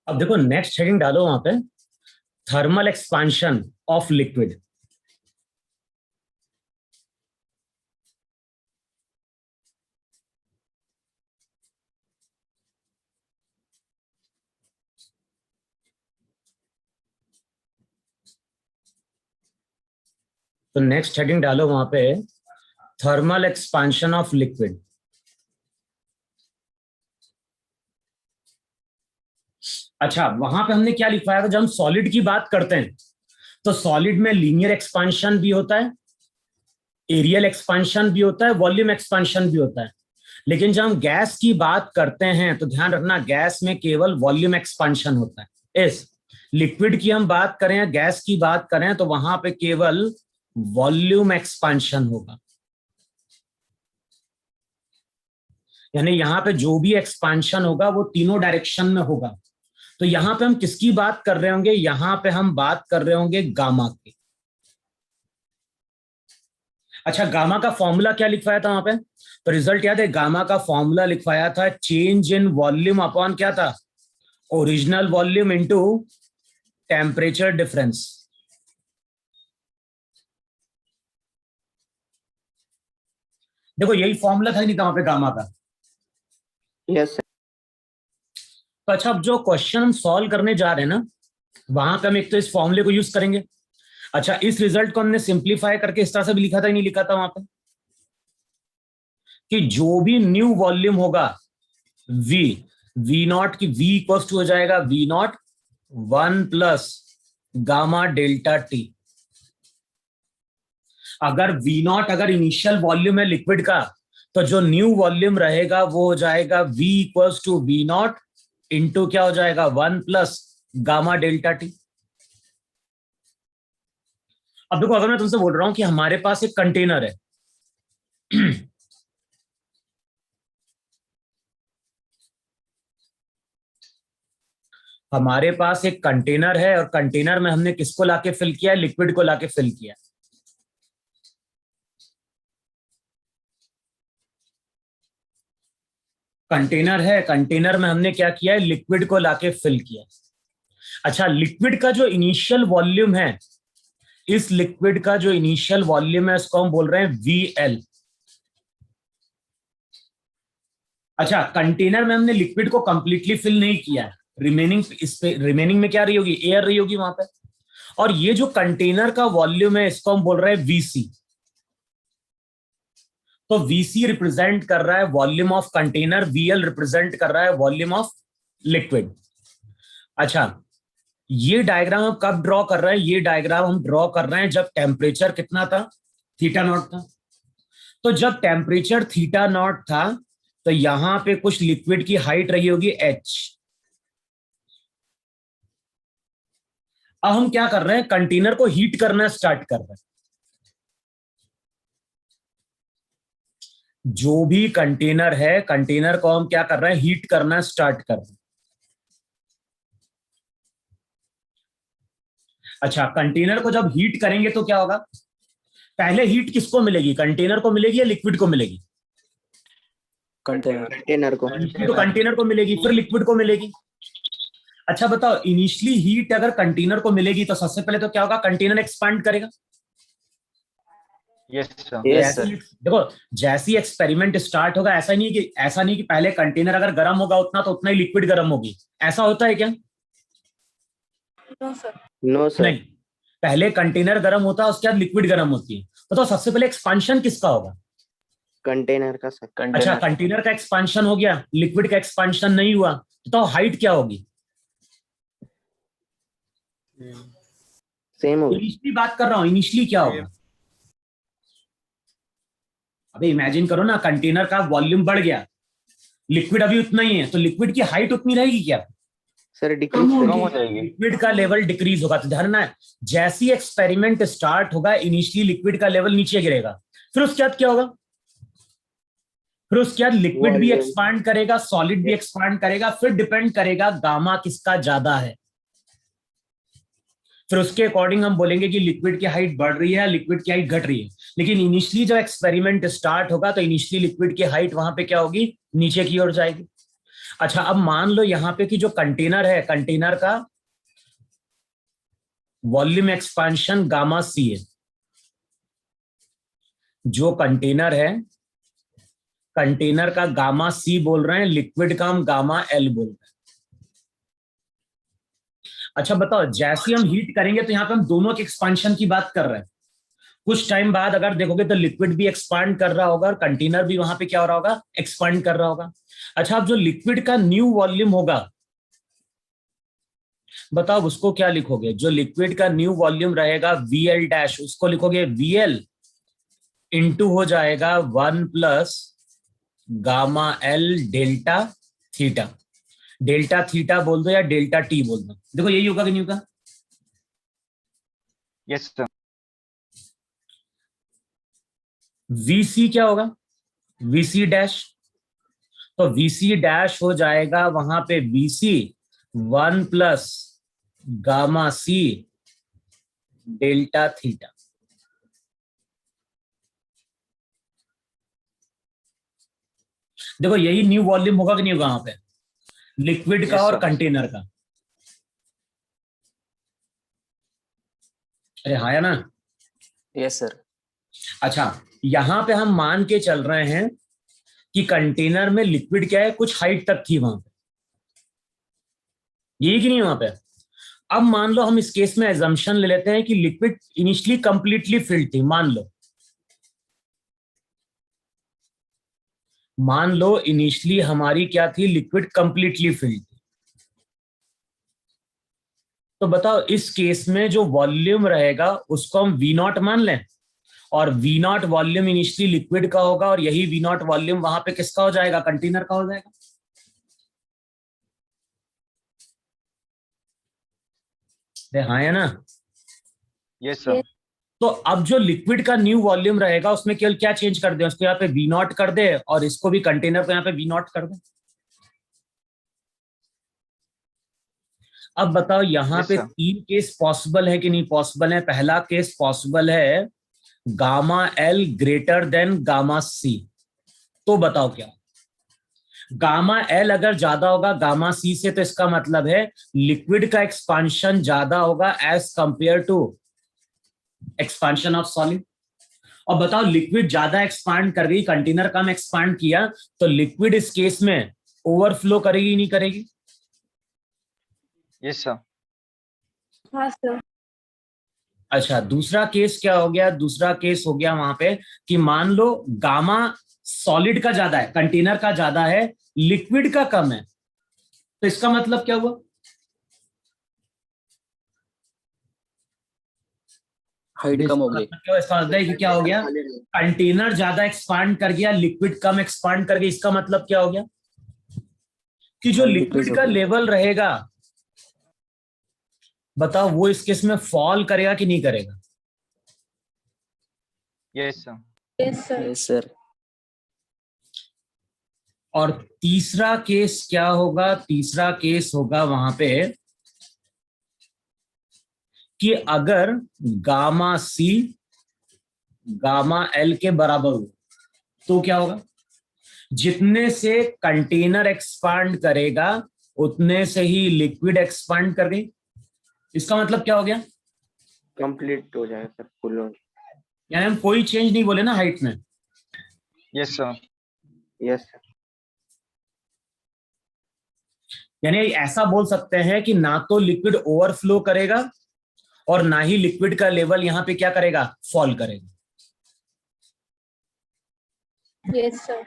अब देखो next heading डालो वहां पे, थर्मल एक्सपांशन ऑफ लिक्विड। तो नेक्स्ट हेडिंग डालो वहां पे, थर्मल एक्सपांशन ऑफ लिक्विड। अच्छा, वहां पे हमने क्या लिखवाया था? जब हम सॉलिड की बात करते हैं तो सॉलिड में लीनियर एक्सपांशन भी होता है, एरियल एक्सपांशन भी होता है, वॉल्यूम एक्सपांशन भी होता है। लेकिन जब हम गैस की बात करते हैं तो ध्यान रखना, गैस में केवल वॉल्यूम एक्सपांशन होता है। इस लिक्विड की हम बात करें, गैस की बात करें, तो वहां पे केवल वॉल्यूम एक्सपांशन होगा। यानी यहां पे जो भी एक्सपांशन होगा वो तीनों डायरेक्शन में होगा। तो यहां पे हम किसकी बात कर रहे होंगे? यहां पे हम बात कर रहे होंगे गामा की। अच्छा, गामा का फॉर्मूला क्या लिखवाया था वहां पे? तो रिजल्ट याद है, गामा का फॉर्मूला लिखवाया था चेंज इन वॉल्यूम अपॉन क्या था? Original volume into temperature difference. देखो यही फॉर्मूला था, नहीं था वहां पे गामा का? यस। तो अच्छा, अब जो क्वेश्चन हम सॉल्व करने जा रहे हैं ना, वहां पे हम एक तो इस फॉर्मूले को यूज करेंगे। अच्छा, इस रिजल्ट को हमने सिंप्लीफाई करके इस तरह से भी लिखा था, नहीं लिखा था वहां पे, कि जो भी न्यू वॉल्यूम होगा वी वी नॉट की वी इक्वल टू हो जाएगा we not 1 + gamma delta t. अगर वी नॉट अगर इनिशियल वॉल्यूम है लिक्विड का, तो जो न्यू वॉल्यूम रहेगा वो हो जाएगा v equal to v not into क्या हो जाएगा 1 + गामा डेल्टा टी। अब देखो, अगर मैं तुमसे बोल रहा हूं कि हमारे पास एक कंटेनर है हमारे पास एक कंटेनर है और कंटेनर में हमने किसको लाके फिल किया है? लिक्विड को लाके फिल किया। कंटेनर है, कंटेनर में हमने क्या किया है? लिक्विड को लाके फिल किया। अच्छा, लिक्विड का जो इनिशियल वॉल्यूम है, इस लिक्विड का जो इनिशियल वॉल्यूम है उसको हम बोल रहे हैं VL। अच्छा, कंटेनर में हमने लिक्विड को कंप्लीटली फिल नहीं किया है, रिमेनिंग इस पे रिमेनिंग में क्या रही होगी? एयर रही होगी वहां पे। और ये जो कंटेनर का वॉल्यूम है इसको हम बोल रहे हैं VC। तो VC रिप्रेजेंट कर रहा है volume of container, VL represent कर रहा है वॉल्यूम ऑफ लिक्विड। अच्छा, ये डायग्राम हम कब ड्रॉ कर रहे हैं? ये डायग्राम हम ड्रॉ कर रहे हैं जब टेम्परेचर कितना था? थीटा नॉट था। तो जब टेम्परेचर थीटा नॉट था तो यहां पे कुछ लिक्विड की हाइट रही होगी H। अब हम क्या कर रहे हैं? कंटेनर को हीट करना स्टार्ट कर रहे हैं। जो भी कंटेनर है, कंटेनर को हम क्या कर रहे हैं? हीट करना स्टार्ट कर रहे हैं। अच्छा, कंटेनर को जब हीट करेंगे तो क्या होगा? पहले हीट किसको मिलेगी? कंटेनर को मिलेगी या लिक्विड को मिलेगी? कंटेनर को। तो कंटेनर को मिलेगी, फिर लिक्विड को मिलेगी। अच्छा बताओ, इनिशियली हीट अगर कंटेनर को मिलेगी तो सबसे पहले तो क्या होगा? कंटेनर एक्सपांड करेगा। Yes sir. देखो, जैसी एक्सपेरिमेंट स्टार्ट होगा, ऐसा नहीं कि पहले कंटेनर अगर गर्म होगा उतना तो उतना ही लिक्विड गर्म होगी। ऐसा होता है क्या? No sir. नहीं, पहले कंटेनर गर्म होता है, उसके बाद लिक्विड गर्म होती है। तो सबसे पहले एक्सपांशन किसका होगा? कंटेनर का सर। अच्छा, कंटेनर का एक्सपांशन हो गया, लिक्विड का एक्सपांशन नहीं हुआ, तो हाइट क्या होगी? सेम होगी। इनिशियली बात कर रहा हूं, इनिशियली क्या होगा? अबे इमेजिन करो ना, कंटेनर का वॉल्यूम बढ़ गया, लिक्विड अभी उतना ही है, तो लिक्विड की हाइट उतनी रहेगी क्या? सर डिक्रीज हो जाएगी। लिक्विड का लेवल डिक्रीज होगा। तो ध्यान ना, जैसी एक्सपेरिमेंट स्टार्ट होगा इनिशियली लिक्विड का लेवल नीचे गिरेगा, फिर उसके बाद क्या होगा? फिर उसके बाद लिक्विड भी एक्सपांड करेगा, सॉलिड भी एक्सपांड करेगा, फिर डिपेंड करेगा गामा किसका ज्यादा है। फिर उसके अकॉर्डिंग हम बोलेंगे कि लिक्विड की हाइट बढ़ रही है, लिक्विड की हाइट घट रही है। लेकिन इनिशियली जब एक्सपेरिमेंट स्टार्ट होगा तो इनिशियली लिक्विड की हाइट वहां पे क्या होगी? नीचे की ओर जाएगी। अच्छा, अब मान लो यहां पे कि जो कंटेनर है, कंटेनर का वॉल्यूम एक्सपांशन गामा सी है। जो कंटेनर है, कंटेनर का गामा सी बोल रहे हैं, लिक्विड का हम गामा एल बोल रहे हैं। अच्छा बताओ, जैसे हम हीट करेंगे तो यहाँ पे हम दोनों के एक्सपांशन की बात कर रहे हैं। कुछ टाइम बाद अगर देखोगे तो लिक्विड भी एक्सपांड कर रहा होगा और कंटेनर भी वहां पे क्या हो रहा होगा, एक्सपांड कर रहा होगा। अच्छा, अब जो लिक्विड का न्यू वॉल्यूम होगा, बताओ उसको क्या लिखोगे? जो लिक्विड का न्यू वॉल्यूम रहेगा वी एल डैश, उसको लिखोगे वी एल इंटू हो जाएगा 1 + gamma L delta theta. Delta theta बोल दो या डेल्टा टी बोल दो, देखो यही होगा कि नहीं होगा? Yes sir. वीसी क्या होगा? VC dash. तो वीसी डैश हो जाएगा वहां पे वीसी 1 + गामा सी डेल्टा थीटा। देखो यही न्यू वॉल्यूम होगा कि नहीं होगा वहां पे, लिक्विड का Yes, और sir. कंटेनर का? अरे हाँ या ना? Yes sir. अच्छा, यहां पे हम मान के चल रहे हैं कि कंटेनर में लिक्विड क्या है, कुछ हाइट तक थी वहां पे, यही कि नहीं वहां पे? अब मान लो हम इस केस में एजम्पशन ले लेते हैं कि लिक्विड इनिशियली कंप्लीटली फिल्ड थी। मान लो इनिशियली हमारी क्या थी, लिक्विड कंप्लीटली फिल्ड थी। तो बताओ इस केस में जो वॉल्यूम रहेगा उसको हम वी नॉट मान लें, और v not volume initially liquid का होगा और यही वी नॉट वॉल्यूम वहां पे किसका हो जाएगा, कंटेनर का हो जाएगा। हाँ या ना? Yes sir. तो अब जो लिक्विड का न्यू वॉल्यूम रहेगा उसमें केवल क्या चेंज कर दे, उसको यहाँ पे वी नॉट कर दे और इसको भी कंटेनर को यहाँ पे वी नॉट कर दे। अब बताओ यहाँ Yes, पे sir. 3 केस पॉसिबल है कि नहीं पॉसिबल है? पहला केस पॉसिबल है gamma L greater than gamma C. तो बताओ क्या? गामा एल अगर ज्यादा होगा गामा सी से, तो इसका मतलब है लिक्विड का एक्सपांशन ज्यादा होगा as compare to expansion of solid. और बताओ लिक्विड ज्यादा एक्सपांड कर गई, कंटेनर कम एक्सपांड किया, तो लिक्विड इस केस में ओवरफ्लो करेगी नहीं करेगी? Yes, sir. हाँ सर। अच्छा, दूसरा केस क्या हो गया? दूसरा केस हो गया वहां पे कि मान लो गामा सॉलिड का ज्यादा है, कंटेनर का ज्यादा है, लिक्विड का कम है, तो इसका मतलब क्या हुआ? हाइट कम हो गई। इसका मतलब है कि क्या हो गया, कंटेनर ज्यादा एक्सपांड कर गया, लिक्विड कम एक्सपांड कर गया। इसका मतलब क्या हो गया कि जो हाइट डिक्रीज लिक्विड हो का गई। लेवल रहेगा, बताओ वो इस केस में फॉल करेगा कि नहीं करेगा? Yes, sir. Yes sir. Yes sir. और तीसरा केस क्या होगा? तीसरा केस होगा वहां पे कि अगर गामा सी गामा एल के बराबर हो, तो क्या होगा? जितने से कंटेनर एक्सपांड करेगा उतने से ही लिक्विड एक्सपांड कर गई। इसका मतलब क्या हो गया? कंप्लीट हो जाएगा सर, फुल हो। यानी हम कोई चेंज नहीं बोले ना हाइट में। Yes, sir. Yes sir. यानी ऐसा बोल सकते हैं कि ना तो लिक्विड ओवरफ्लो करेगा और ना ही लिक्विड का लेवल यहां पे क्या करेगा, फॉल करेगा। Yes sir.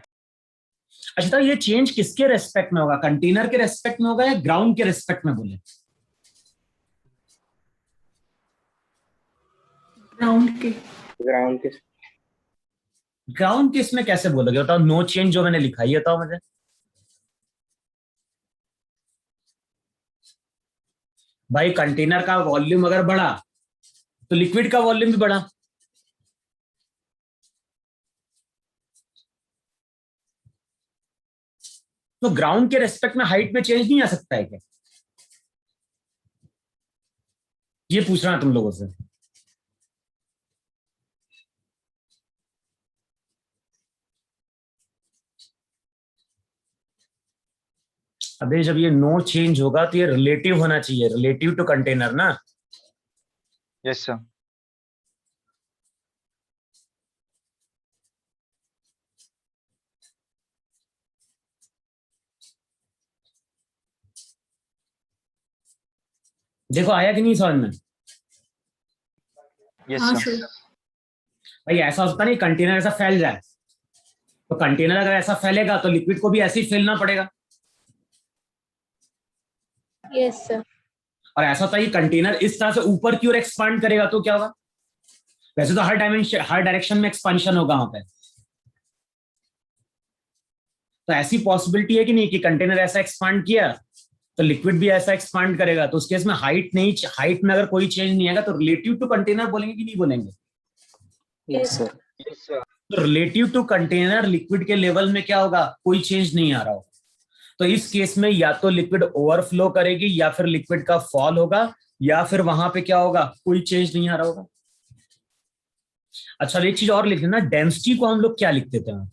अच्छा, तो ये चेंज किसके रेस्पेक्ट में होगा? कंटेनर के रेस्पेक्ट में होगा या ग्राउंड के रेस्पेक्ट में बोले? ग्राउंड के। ग्राउंड के। ग्राउंड के इसमें कैसे बोलोगे? बताओ, नो चेंज जो मैंने लिखा है बताओ मुझे। भाई कंटेनर का वॉल्यूम अगर बढ़ा तो लिक्विड का वॉल्यूम भी बढ़ा। तो ग्राउंड के रेस्पेक्ट में हाइट में चेंज नहीं आ सकता है क्या? ये पूछ रहा तुम लोगों से। अबे जब ये नो चेंज होगा तो ये रिलेटिव होना चाहिए, रिलेटिव टू कंटेनर ना। Yes, sir. देखो आया कि नहीं समझ में? Yes, हाँ sir. सर। भाई ऐसा होता नहीं कंटेनर ऐसा फैल जाए, तो कंटेनर अगर ऐसा फैलेगा तो लिक्विड को भी ऐसे ही फैलना पड़ेगा। Yes sir. और ऐसा होता है कि कंटेनर इस तरह से ऊपर की ओर एक्सपांड करेगा तो क्या होगा? वैसे तो हर डायरेक्शन में एक्सपांशन होगा वहां पे, तो ऐसी पॉसिबिलिटी है कि नहीं कि कंटेनर ऐसा एक्सपांड किया तो लिक्विड भी ऐसा एक्सपांड करेगा। तो उस केस में हाइट नहीं, हाइट में अगर कोई चेंज नहीं आएगा तो रिलेटिव टू कंटेनर बोलेंगे कि नहीं बोलेंगे? Yes sir. Yes, sir. तो रिलेटिव टू कंटेनर लिक्विड के लेवल में क्या होगा? कोई चेंज नहीं आ रहा होगा। तो इस केस में या तो लिक्विड ओवरफ्लो करेगी या फिर लिक्विड का फॉल होगा, या फिर वहां पे क्या होगा? कोई चेंज नहीं आ रहा होगा। अच्छा एक चीज और लिख लेना, डेंसिटी को हम लोग क्या लिख देते हैं?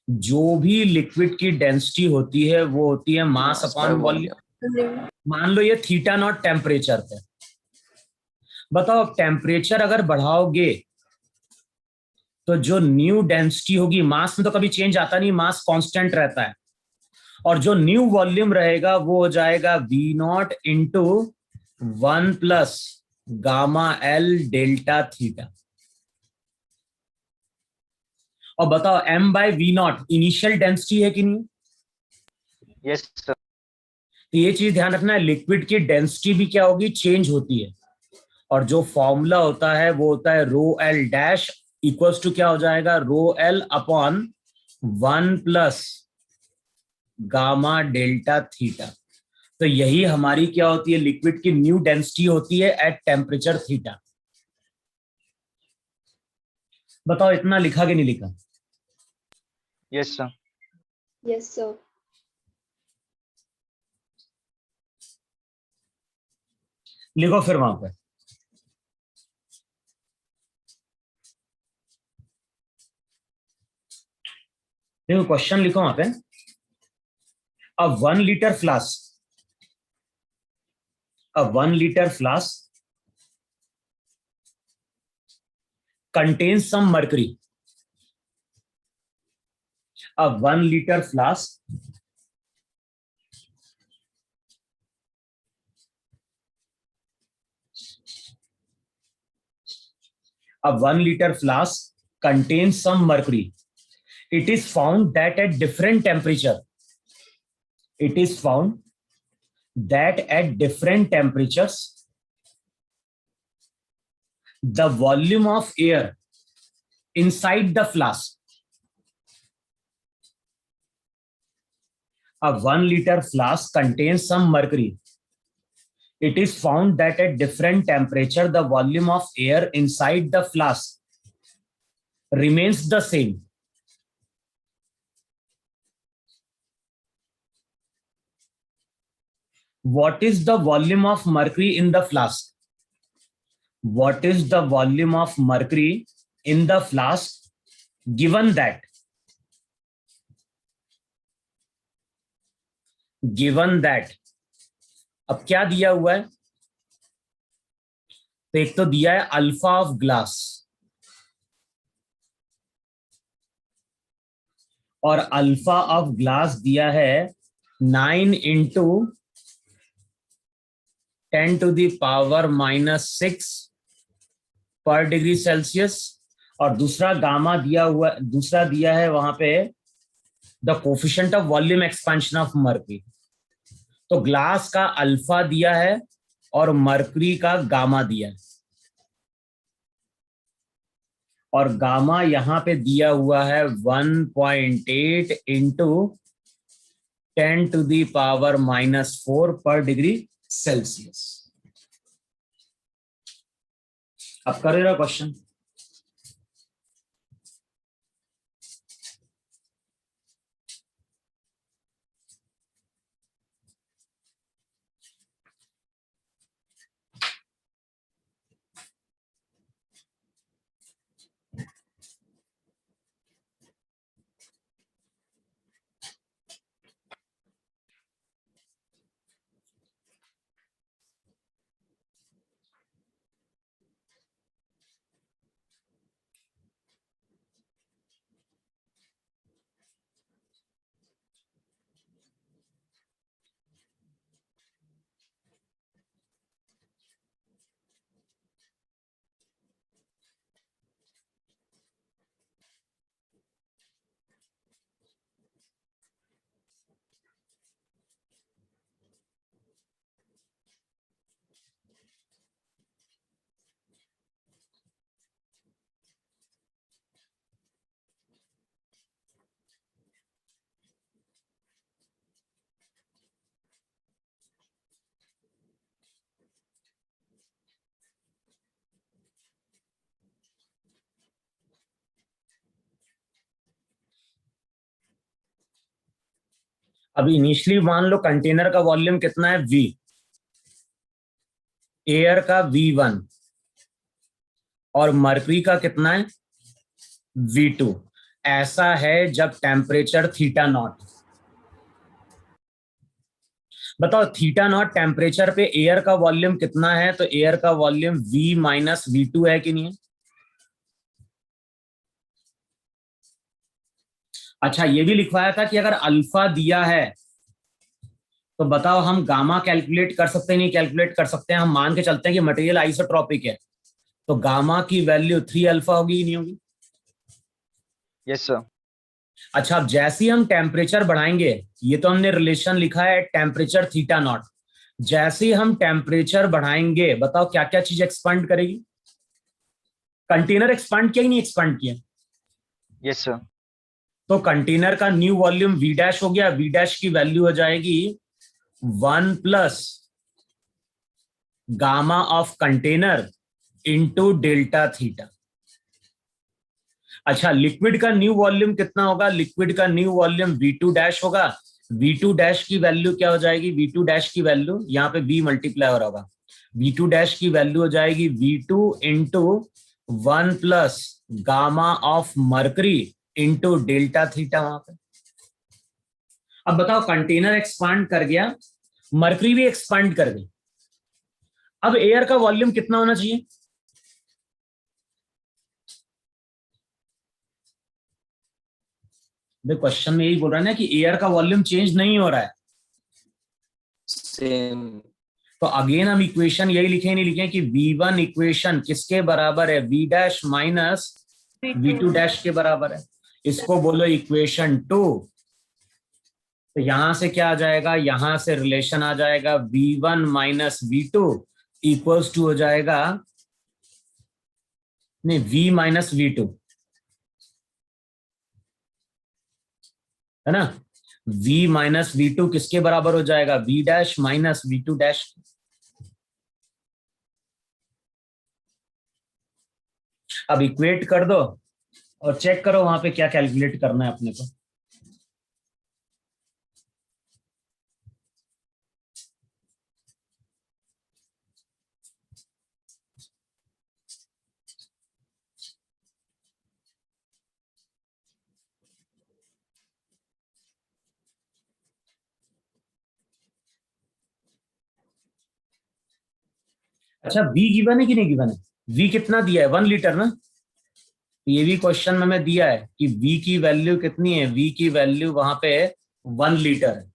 जो भी लिक्विड की डेंसिटी होती है वो होती है मास अपॉन वॉल्यूम। मान लो ये थीटा नॉट टेम्परेचर पे। बताओ टेम्परेचर अगर बढ़ाओगे तो जो न्यू डेंसिटी होगी, मास में तो कभी चेंज आता नहीं, मास कांस्टेंट रहता है, और जो न्यू वॉल्यूम रहेगा वो हो जाएगा we not into 1 plus gamma L delta theta. और बताओ m by V naught initial density है कि नहीं? Yes, sir. तो ये चीज ध्यान रखना है, लिक्विड की डेंसिटी भी क्या होगी? चेंज होती है। और जो फॉर्मूला होता है वो होता है rho L dash equals to क्या हो जाएगा? Rho L upon 1 plus gamma delta theta. तो यही हमारी क्या होती है? लिक्विड की न्यू डेंसिटी होती है एट टेम्परेचर थीटा। बताओ इतना लिखा कि नहीं लिखा? Yes, sir. Yes sir. लिखो फिर वहां पर। देखो क्वेश्चन लिखो वहां पे। अ 1 litre flask, a 1 liter flask contains some mercury. A 1 liter flask contains some mercury. It is found that at different temperature, it is found that at different temperatures, the volume of air inside the flask, a 1 liter flask contains some mercury. It is found that at different temperature, the volume of air inside the flask remains the same. What is the volume of mercury in the flask? What is the volume of mercury in the flask given that अब क्या दिया हुआ है? तो एक तो दिया है अल्फा ऑफ ग्लास, और अल्फा ऑफ ग्लास दिया है 9 इंटू 10⁻⁻⁶ पर डिग्री सेल्सियस। और दूसरा गामा दिया हुआ, दूसरा दिया है वहां पे the coefficient of volume expansion of mercury. तो ग्लास का अल्फा दिया है और मर्क्यूरी का गामा दिया है, और गामा यहां पे दिया हुआ है 1.8 इंटू 10⁻⁻⁴ पर डिग्री सेल्सियस। अब करेगा क्वेश्चन। अब इनिशियली मान लो कंटेनर का वॉल्यूम कितना है V, एयर का V1 और मर्क्यूरी का कितना है V2। ऐसा है जब टेम्परेचर थीटा नॉट। बताओ थीटा नॉट टेम्परेचर पे एयर का वॉल्यूम कितना है, तो एयर का वॉल्यूम V माइनस V2 है कि नहीं है। अच्छा ये भी लिखवाया था कि अगर अल्फा दिया है तो बताओ हम गामा कैलकुलेट कर सकते हैं नहीं कैलकुलेट कर सकते हैं। हम मान के चलते हैं कि मटेरियल आइसोट्रॉपिक है, तो गामा की वैल्यू 3 अल्फा होगी कि नहीं होगी। Yes sir. अच्छा अब जैसे ही हम टेम्परेचर बढ़ाएंगे, ये तो हमने रिलेशन लिखा है टेम्परेचर थीटा नॉट, जैसे ही हम टेम्परेचर बढ़ाएंगे बताओ क्या क्या चीज एक्सपांड करेगी। कंटेनर एक्सपांड किया ही नहीं एक्सपांड किया। Yes sir. तो कंटेनर का न्यू वॉल्यूम V डैश हो गया, V डैश की वैल्यू हो जाएगी 1 plus gamma of container into delta theta. अच्छा लिक्विड का न्यू वॉल्यूम कितना होगा, लिक्विड का न्यू वॉल्यूम V2 डैश होगा। V2 डैश की वैल्यू क्या हो जाएगी, V2 डैश की वैल्यू यहाँ पे V मल्टीप्लाई हो रहा होगा, V2 डैश की वैल्यू हो जाएगी V2 into 1 plus gamma of mercury into delta theta वहां पे। अब बताओ कंटेनर एक्सपांड कर गया, मर्करी भी एक्सपांड कर गई। अब एयर का वॉल्यूम कितना होना चाहिए। क्वेश्चन में यही बोल रहा है ना कि एयर का वॉल्यूम चेंज नहीं हो रहा है। सेम। तो अगेन हम इक्वेशन यही लिखे नहीं लिखे कि V1 इक्वेशन किसके बराबर है, V dash minus V2 dash के बराबर है। इसको बोलो इक्वेशन 2। तो यहां से क्या आ जाएगा, यहां से रिलेशन आ जाएगा V1 minus V2 equals to हो जाएगा, नहीं V माइनस V2 है ना। V माइनस V2 किसके बराबर हो जाएगा, V dash minus V2 dash. अब इक्वेट कर दो और चेक करो वहां पे क्या कैलकुलेट करना है अपने को। अच्छा V गिवन है कि नहीं गिवन है, V कितना दिया है 1 लीटर ना। ये भी क्वेश्चन में हमें दिया है कि V की वैल्यू कितनी है, V की वैल्यू वहां पे 1 लीटर है।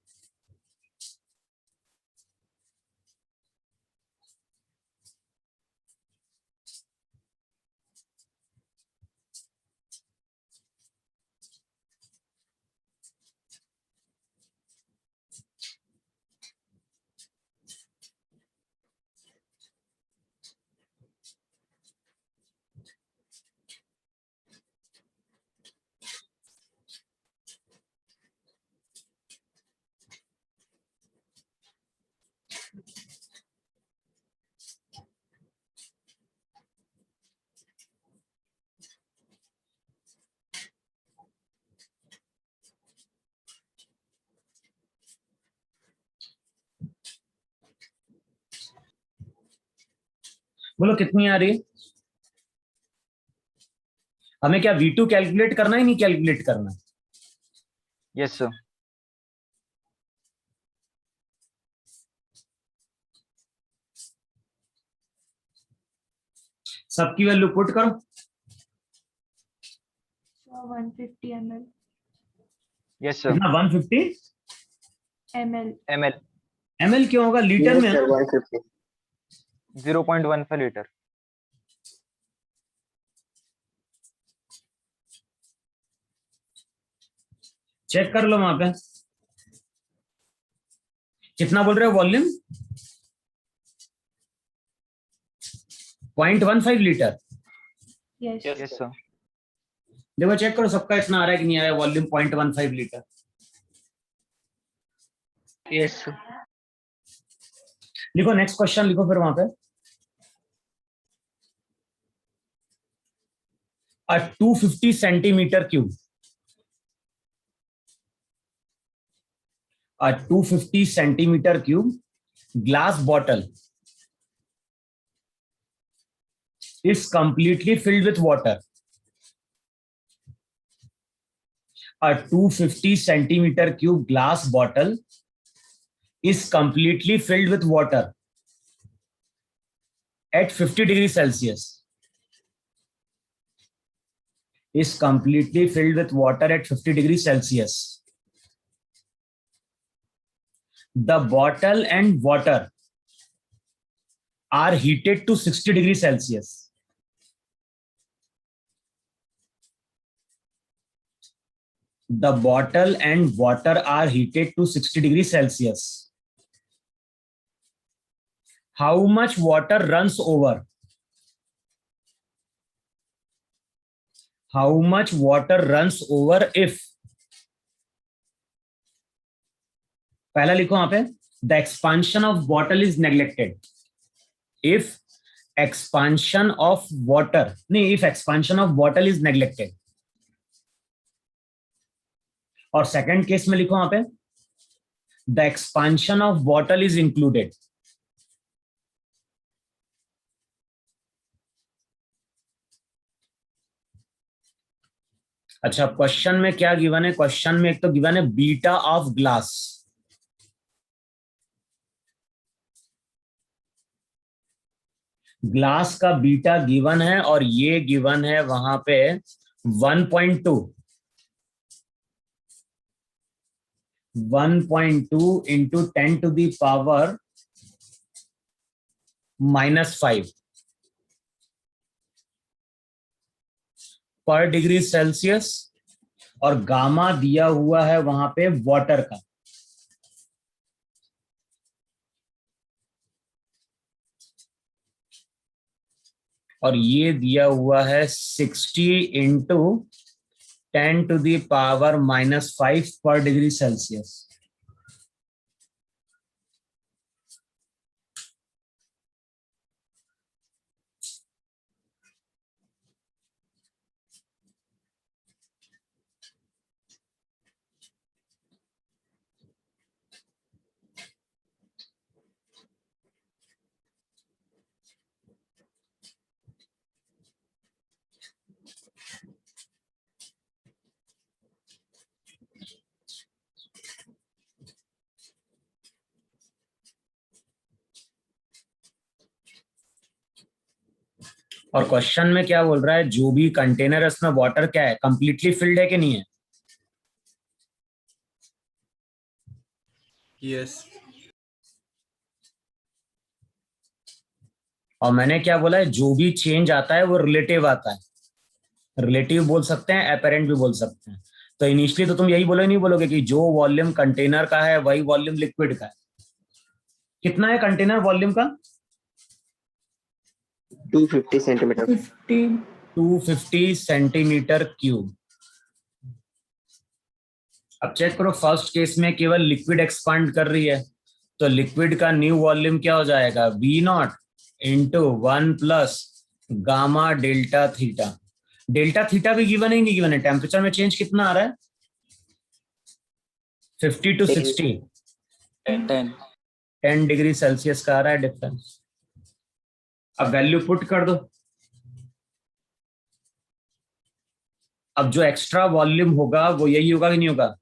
बोलो कितनी आ रही है। हमें क्या V2 कैलकुलेट करना है नहीं कैलकुलेट करना है। Yes sir. सबकी वैल्यू पुट करो। 150 ml. Yes sir. कितना 150 ml. ml। ml क्यों होगा, लीटर में है ना। 150। 0.15 लीटर। चेक कर लो वहां पे कितना बोल रहे हो volume, 0.15 litre. Yes. Yes sir. देखो चेक करो सबका इतना आ रहा है कि नहीं आ रहा है वॉल्यूम 0.15 लीटर। Yes sir. लिखो नेक्स्ट क्वेश्चन लिखो फिर वहां पे। A 250 centimetre cube A 250 centimeter cube glass bottle is completely filled with water. A 250 centimeter cube glass bottle is completely filled with water at 50 degrees Celsius. Is completely filled with water at 50 degrees Celsius. The bottle and water are heated to 60 degrees Celsius. The bottle and water are heated to 60 degrees Celsius. How much water runs over? How much water runs over if? पहला लिखो यहां पे, the expansion of bottle is neglected. If expansion of water, नहीं, if expansion of bottle is neglected. और second case में लिखो यहां पे, the expansion of bottle is included. अच्छा, क्वेश्चन में क्या गिवन है? क्वेश्चन में एक तो गिवन है बीटा ऑफ ग्लास. ग्लास का बीटा गिवन है और ये गिवन है वहां पे 1.2. 1.2 into 10 to the power -5 पर डिग्री सेल्सियस, और गामा दिया हुआ है वहां पे वाटर का. और ये दिया हुआ है 60 into 10 to the power -5 पर डिग्री सेल्सियस. और क्वेश्चन में क्या बोल रहा है? जो भी कंटेनर है उसमें वाटर क्या है, कंप्लीटली फिल्ड है कि नहीं है? यस. और मैंने क्या बोला है? जो भी चेंज आता है वो रिलेटिव आता है. रिलेटिव बोल सकते हैं, अपेरेंट भी बोल सकते हैं. तो इनिशियली तो तुम यही बोलोगे, नहीं बोलोगे कि जो वॉल्यूम कंटेनर का है वही वॉल्यूम लिक्विड का है. कितना है कंटेनर वॉल्यूम का? 250 सेंटीमीटर. 250 centimetre cube. अब चेक करो, फर्स्ट केस में केवल लिक्विड एक्सपांड कर रही है, तो लिक्विड का न्यू वॉल्यूम क्या हो जाएगा? V0 into 1 plus gamma delta theta. Delta theta भी गिवन है, नहीं गिवन है? टेम्परेचर में चेंज कितना आ रहा है? 50 to 60. 10 डिग्री सेल्सियस का आ रहा है डिफरेंस. अब वैल्यू पुट कर दो. अब जो एक्स्ट्रा वॉल्यूम होगा वो यही होगा कि नहीं होगा?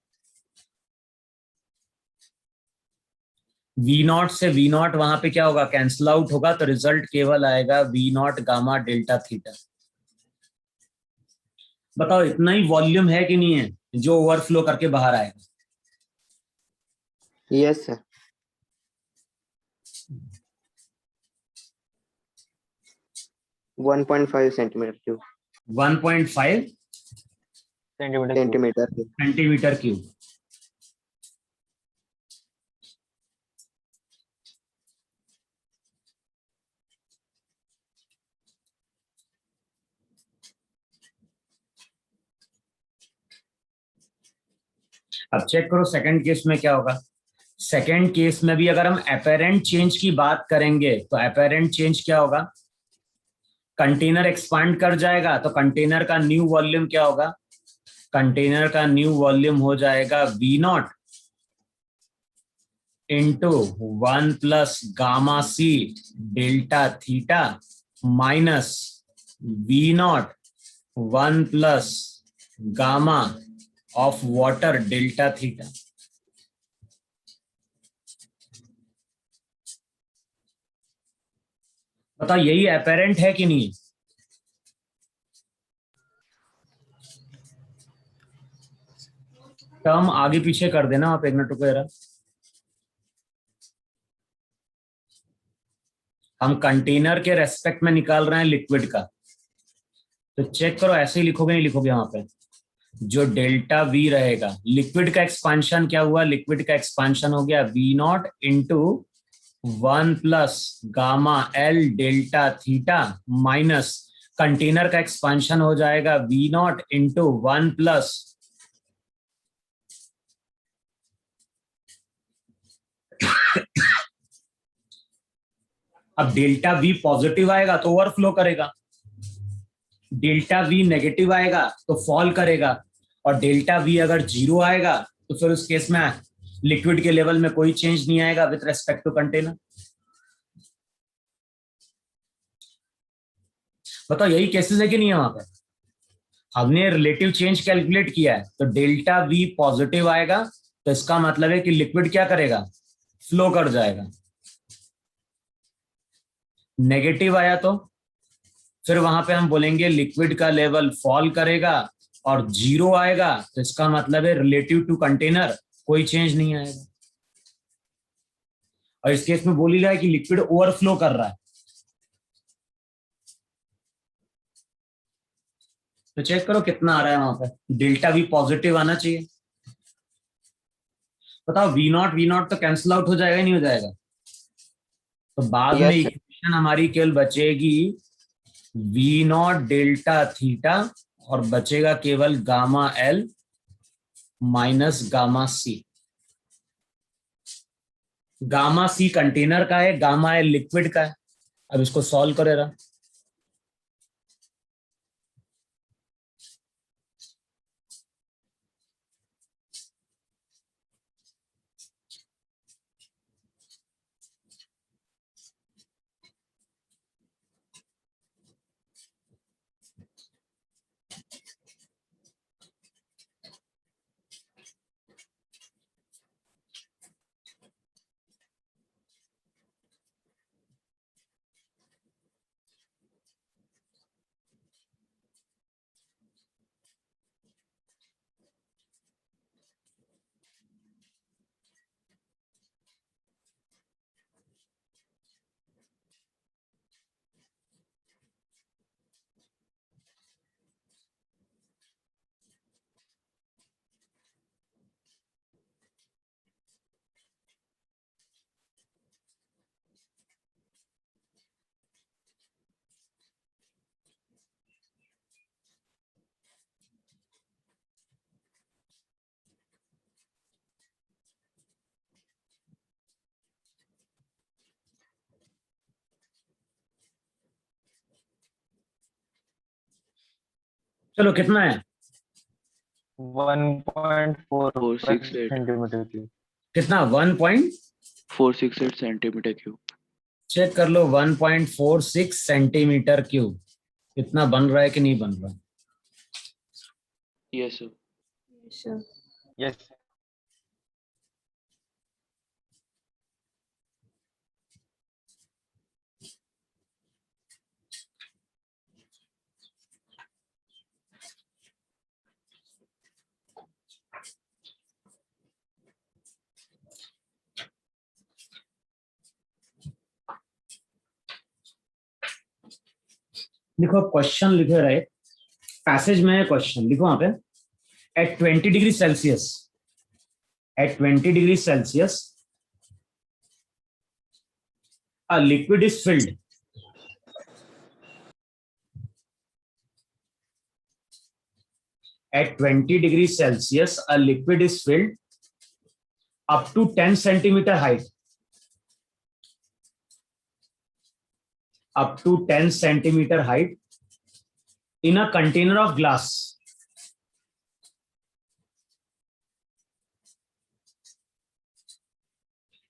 V0 से V0 वहां पे क्या होगा? कैंसिल आउट होगा, तो रिजल्ट केवल आएगा V0 गामा डेल्टा थीटा. बताओ, इतना ही वॉल्यूम है कि नहीं है जो ओवरफ्लो करके बाहर आएगा? Yes sir. 1.5 centimetre cube. 1.5 centimetre centimetre cube. अब चेक करो सेकंड केस में क्या होगा. सेकंड केस में भी अगर हम अपेरेंट चेंज की बात करेंगे तो अपेरेंट चेंज क्या होगा? कंटेनर एक्सपांड कर जाएगा, तो कंटेनर का न्यू वॉल्यूम क्या होगा? कंटेनर का न्यू वॉल्यूम हो जाएगा V0 into 1 plus gamma C delta theta minus V not 1 plus gamma of water delta theta. बताओ यही अपेरेंट है कि नहीं? टर्म आगे पीछे कर देना आप, एक मिनट रुको जरा। हम कंटेनर के रेस्पेक्ट में निकाल रहे हैं लिक्विड का, तो चेक करो ऐसे ही लिखोगे नहीं लिखोगे वहां पे। जो डेल्टा वी रहेगा, लिक्विड का एक्सपांशन क्या हुआ, लिक्विड का एक्सपांशन हो गया V not into 1 plus gamma L delta theta minus container का एक्सपांशन हो जाएगा वी नॉट इंटू 1 प्लस अब डेल्टा वी पॉजिटिव आएगा तो ओवरफ्लो करेगा, डेल्टा वी नेगेटिव आएगा तो फॉल करेगा, और डेल्टा वी अगर जीरो आएगा तो फिर उस केस में लिक्विड के लेवल में कोई चेंज नहीं आएगा विथ रेस्पेक्ट टू कंटेनर। बताओ यही केसेस है कि नहीं है वहां पे? हमने रिलेटिव चेंज कैलकुलेट किया है, तो डेल्टा वी पॉजिटिव आएगा तो इसका मतलब है कि लिक्विड क्या करेगा, फ्लो कर जाएगा। नेगेटिव आया तो फिर वहां पे हम बोलेंगे लिक्विड का लेवल फॉल करेगा, और जीरो आएगा तो इसका मतलब है रिलेटिव टू कंटेनर कोई चेंज नहीं आएगा। और इस केस में बोल ही रहा है कि लिक्विड ओवरफ्लो कर रहा है, तो चेक करो कितना आ रहा है वहां पे। डेल्टा वी पॉजिटिव आना चाहिए। बताओ वी नॉट तो कैंसिल आउट हो जाएगा नहीं हो जाएगा? तो बाद में Yes, sir. इक्वेशन हमारी केवल बचेगी वी नॉट डेल्टा थीटा और बचेगा केवल गामा एल माइनस गामा सी। गामा सी कंटेनर का है, गामा एल लिक्विड का है। अब इसको सॉल्व करेगा। चलो कितना है? 1.4 468 सेंटीमीटर क्यूब। कितना? 1 468 सेंटीमीटर क्यूब। चेक कर लो 1.46 सेंटीमीटर क्यूब इतना बन रहा है कि नहीं बन रहा? Yes, sir. Yes, sir. Yes लिखो क्वेश्चन लिखे रहे, पैसेज में है क्वेश्चन, लिखो वहां पे। At 20 degree Celsius, at 20 degree Celsius a liquid is filled at 20 degrees Celsius a liquid is filled up to 10 centimeter height, up to 10 centimeter height in a container of glass.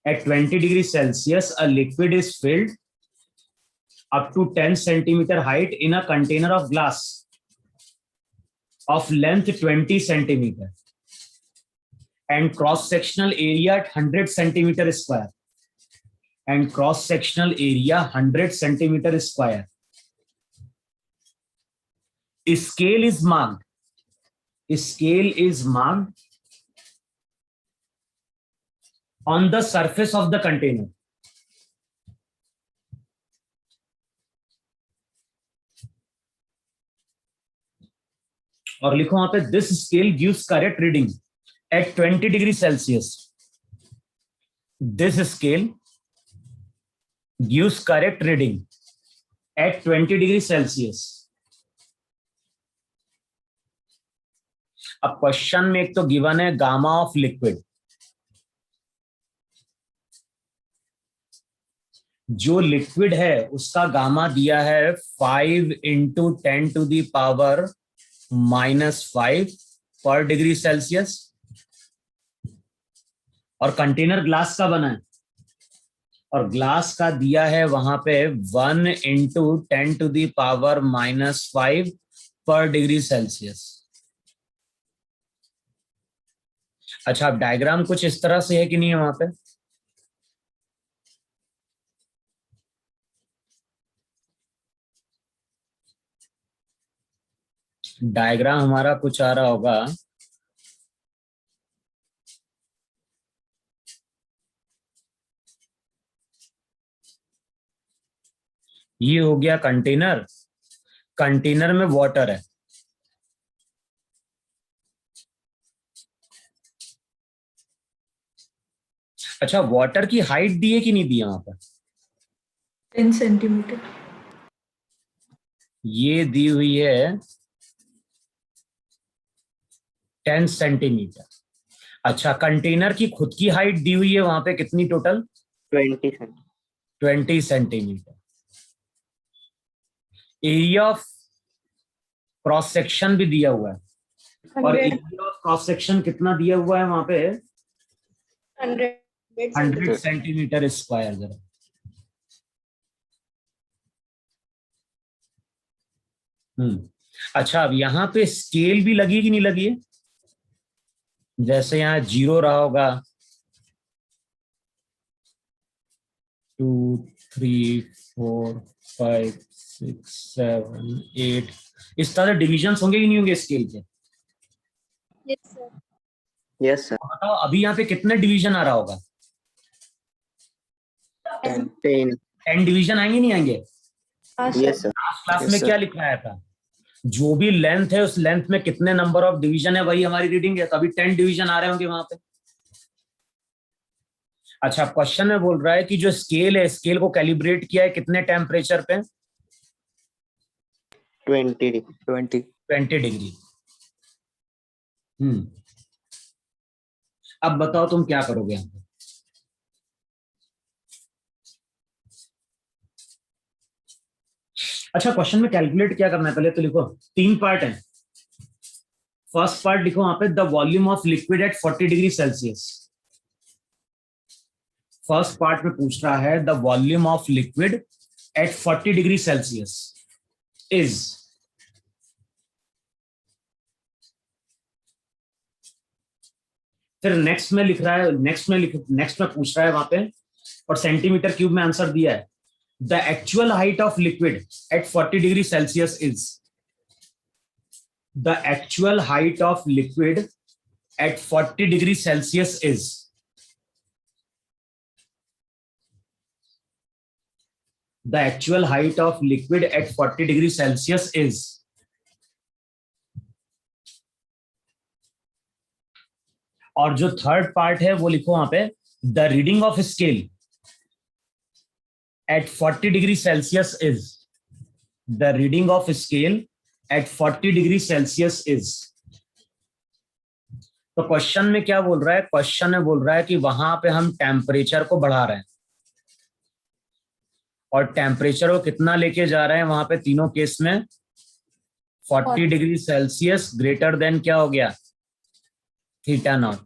at 20 degrees Celsius, a liquid is filled up to 10 centimeter height in a container of glass of length 20 centimeter and cross-sectional area at 100 centimeter square. And cross-sectional area 100 centimeter square. Scale is marked. Scale is marked on the surface of the container. और लिखो वहां पे this scale gives correct reading at 20 degrees Celsius. This scale gives correct reading at 20 degrees Celsius. अब question में एक तो given है gamma of liquid, जो लिक्विड है उसका गामा दिया है 5 इंटू 10 टू दी पावर -5 पर डिग्री सेल्सियस, और कंटेनर ग्लास का बना है और ग्लास का दिया है वहां पे 1 इंटू 10 टू दी पावर -5 पर डिग्री सेल्सियस। अच्छा, अब डायग्राम कुछ इस तरह से है कि नहीं है वहां पे? डायग्राम हमारा कुछ आ रहा होगा, ये हो गया कंटेनर, कंटेनर में वाटर है, अच्छा वाटर की हाइट दी है कि नहीं दी है वहां पर? 10 सेंटीमीटर। ये दी हुई है 10 सेंटीमीटर। अच्छा, कंटेनर की खुद की हाइट दी हुई है वहां पे कितनी total? 20 centimetre. Area of cross section भी दिया हुआ है, और एरिया ऑफ क्रॉस सेक्शन कितना दिया हुआ है वहां पे? 100 सेंटीमीटर स्क्वायर। जरा अच्छा, अब यहाँ पे स्केल भी लगी कि नहीं लगी है? जैसे यहाँ 0 रहा होगा, 2 3 4 5 6 7 8, इस तरह डिविजन्स होंगे कि नहीं होंगे स्केल के? Yes sir. बताओ अभी यहाँ पे कितने डिवीजन आ रहा होगा? 10 डिवीजन आएंगे नहीं आएंगे? Yes sir. क्लास में क्या लिखाया था? जो भी लेंथ है उस लेंथ में कितने नंबर ऑफ डिवीजन है वही हमारी रीडिंग है, तो अभी 10 डिवीजन आ रहे होंगे वहां पे। अच्छा, क्वेश्चन में बोल रहा है कि जो स्केल है, स्केल को कैलिब्रेट किया है कितने टेम्परेचर पे? 20 डिग्री। अब बताओ तुम क्या करोगे यहाँ पे? अच्छा, क्वेश्चन में कैलकुलेट क्या करना है पहले तो लिखो, 3 पार्ट है। फर्स्ट पार्ट लिखो वहां पे, the volume of liquid at 40 degree Celsius. First part में पूछ रहा है the volume of liquid at 40 degree Celsius is, फिर नेक्स्ट में लिख रहा है, नेक्स्ट में पूछ रहा है वहां पे, और सेंटीमीटर क्यूब में आंसर दिया है, the actual height of liquid at 40 degrees Celsius is, the actual height of liquid at 40 degrees Celsius is, the actual height of liquid at 40 degrees Celsius is, और जो थर्ड पार्ट है वो लिखो वहां पे, the reading of scale at 40 degrees Celsius is, the reading of scale at 40 degrees Celsius is। तो question में क्या बोल रहा है? क्वेश्चन में बोल रहा है कि वहां पे हम टेम्परेचर को बढ़ा रहे हैं, और टेम्परेचर को कितना लेके जा रहे हैं वहां पे तीनों केस में? 40 डिग्री सेल्सियस ग्रेटर देन क्या हो गया? Theta naught.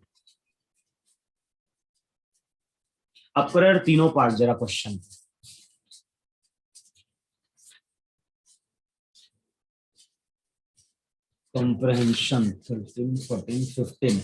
अब करो यार तीनों पार्ट जरा क्वेश्चन। कॉम्प्रहेंशन 13, 14, 15।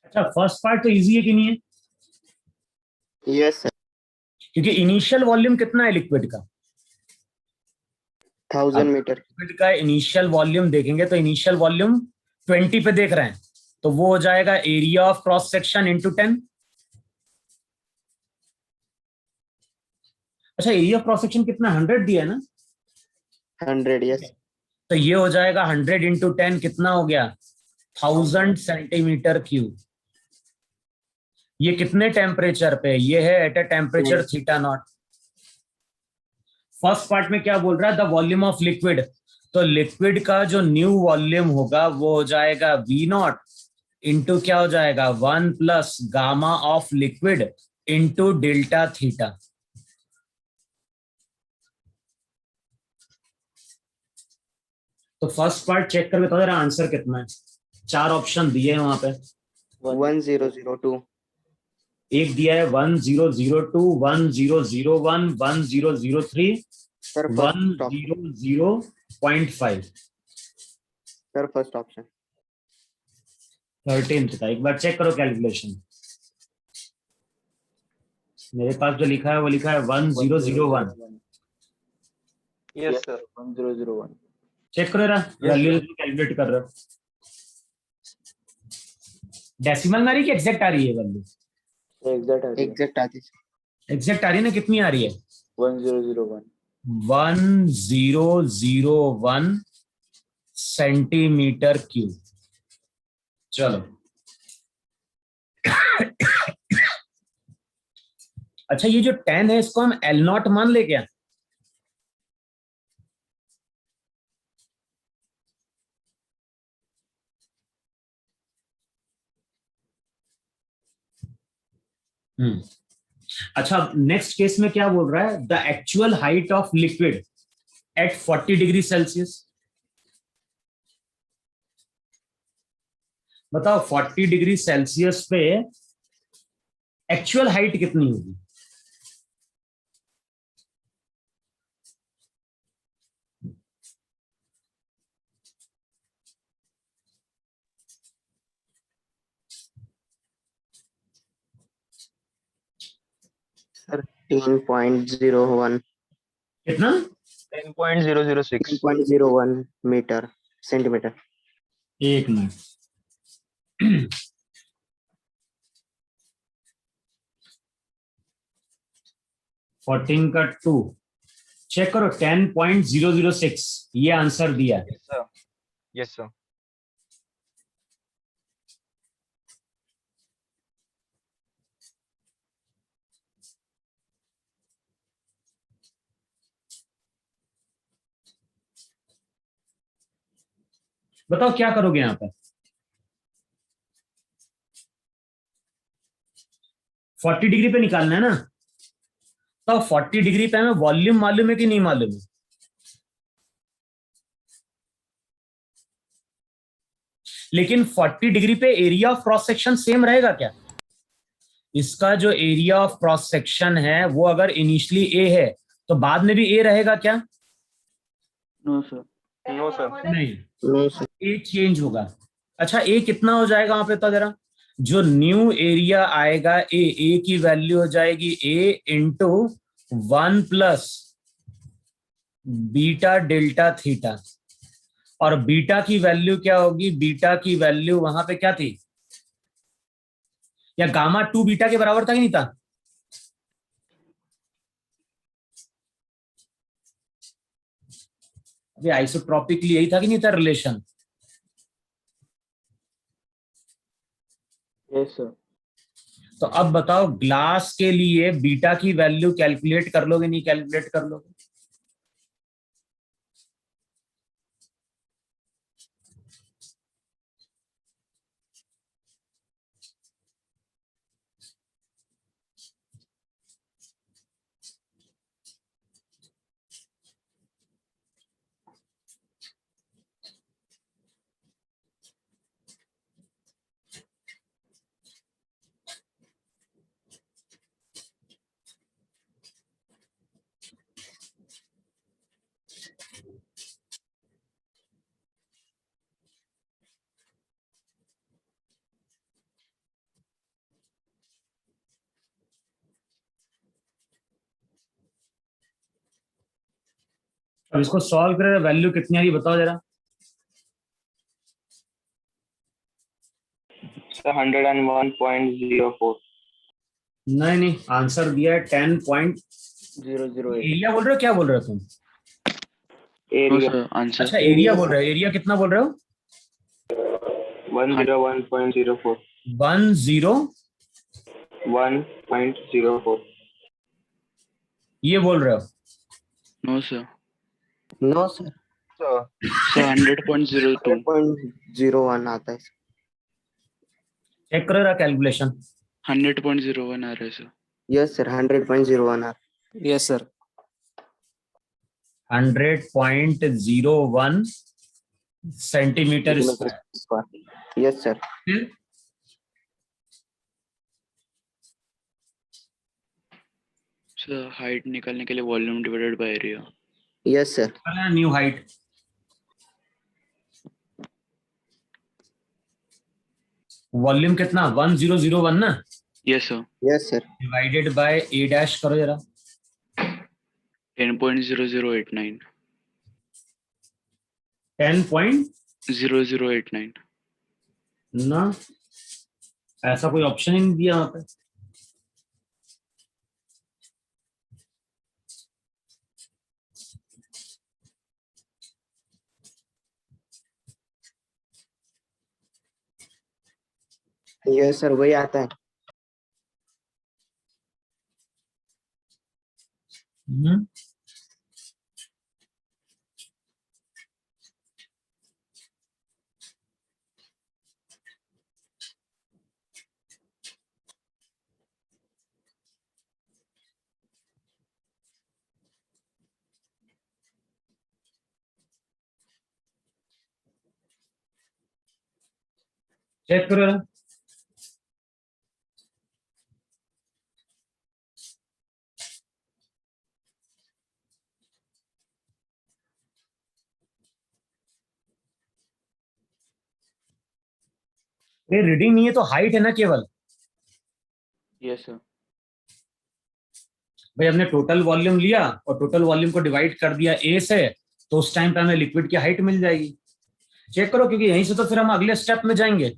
अच्छा फर्स्ट पार्ट तो इजी है कि नहीं है? Yes, sir. क्योंकि इनिशियल वॉल्यूम कितना है लिक्विड का? 1000 meter. लिक्विड का इनिशियल वॉल्यूम देखेंगे तो इनिशियल वॉल्यूम 20 पे देख रहे हैं, तो वो हो जाएगा area of cross section into 10। अच्छा एरिया ऑफ क्रॉस सेक्शन कितना? 100 दिया है ना? 100. Yes. तो ये हो जाएगा 100 इंटू 10 कितना हो गया? 1000 सेंटीमीटर क्यूब। ये कितने टेम्परेचर पे? ये है at a temperature theta naught. First part में क्या बोल रहा है? The volume of liquid. तो लिक्विड का जो न्यू वॉल्यूम होगा वो हो जाएगा वी नॉट इंटू क्या हो जाएगा? 1 plus gamma of liquid into delta theta. तो फर्स्ट पार्ट चेक कर बताओ जरा आंसर कितना है। 4 ऑप्शन दिए हैं वहां पे। 1002. एक दिया है 1002, 1001, 1003, Sir, first option. 100.5। Sir, first option. 13th था। एक बार चेक करो कैलकुलेशन। मेरे पास जो लिखा है वो लिखा है 1001। Yes, sir. 1001. चेक करो जरा वैल्यू कैलकुलेट कर रहे हो। डेसिमल में आ रही है कि एग्जैक्ट आ रही है वैल्यू? Exact आती है. एग्जैक्ट आ रही है ना? कितनी आ रही है? 1001. 1001 सेंटीमीटर क्यूब। चलो अच्छा ये जो 10 है इसको हम L नॉट मान ले क्या? अच्छा नेक्स्ट केस में क्या बोल रहा है? The actual height of liquid at 40 degree Celsius. बताओ 40 डिग्री सेल्सियस पे एक्चुअल हाइट कितनी होगी? Sir, 10.01. कितना? 10.006. 10.01 meter centimeter. एक मिनट। 14 का 2 चेक करो। 10.006 ये आंसर दिया है। Yes, sir. Yes, sir. बताओ क्या करोगे यहां पर? 40 डिग्री पे निकालना है ना? तो 40 डिग्री पे हमें वॉल्यूम मालूम है कि नहीं मालूम है? लेकिन 40 डिग्री पे area of cross section same रहेगा क्या? इसका जो एरिया ऑफ क्रॉस सेक्शन है वो अगर इनिशियली ए है तो बाद में भी ए रहेगा क्या? No, sir. No, sir. नहीं, No, sir. ए चेंज होगा। अच्छा ए कितना हो जाएगा वहां पे? तो जरा जो न्यू एरिया आएगा ए की वैल्यू हो जाएगी A into 1 plus beta delta theta. और बीटा की वैल्यू क्या होगी? बीटा की वैल्यू वहां पे क्या थी? या गामा 2 बीटा के बराबर था कि नहीं था? अभी आइसोट्रॉपिकली यही था कि नहीं था रिलेशन? Yes sir. तो अब बताओ ग्लास के लिए बीटा की वैल्यू कैलकुलेट कर लोगे नहीं कैलकुलेट कर लोगे? अब इसको सॉल्व करें, वैल्यू कितनी आ रही बताओ जरा। सर 101.04। नहीं नहीं, आंसर दिया है 10 पॉइंट। 008। एरिया बोल रहे हो क्या बोल रहे हो तुम? No area sir answer. अच्छा एरिया बोल रहे हो, एरिया कितना बोल रहे हो? 101.04। 101.04 ये बोल रहे हो? No sir. No sir, sir sir 100.02। 0.01 आता है। चेक करो जरा कैलकुलेशन। 100.01 आ रहा है सर। यस सर, 100.01 आ yes sir 100.01 centimetre square. Square. Yes sir. Sir height निकालने के लिए volume divided by area. Yes sir. New height. Volume कितना 1001 ना, yes sir. Yes sir. Divided by A dash करो जरा। 10.0089। 10.0089 ना, ऐसा कोई ऑप्शन ही नहीं दिया वहां पे। यस सर, वही आता है। चेक करो जरा। ये रीडिंग नहीं है तो हाइट है ना केवल। Yes sir. भाई हमने टोटल वॉल्यूम लिया और टोटल वॉल्यूम को डिवाइड कर दिया ए से, तो उस टाइम पे हमें लिक्विड की हाइट मिल जाएगी। चेक करो, क्योंकि यहीं से तो फिर हम अगले स्टेप में जाएंगे।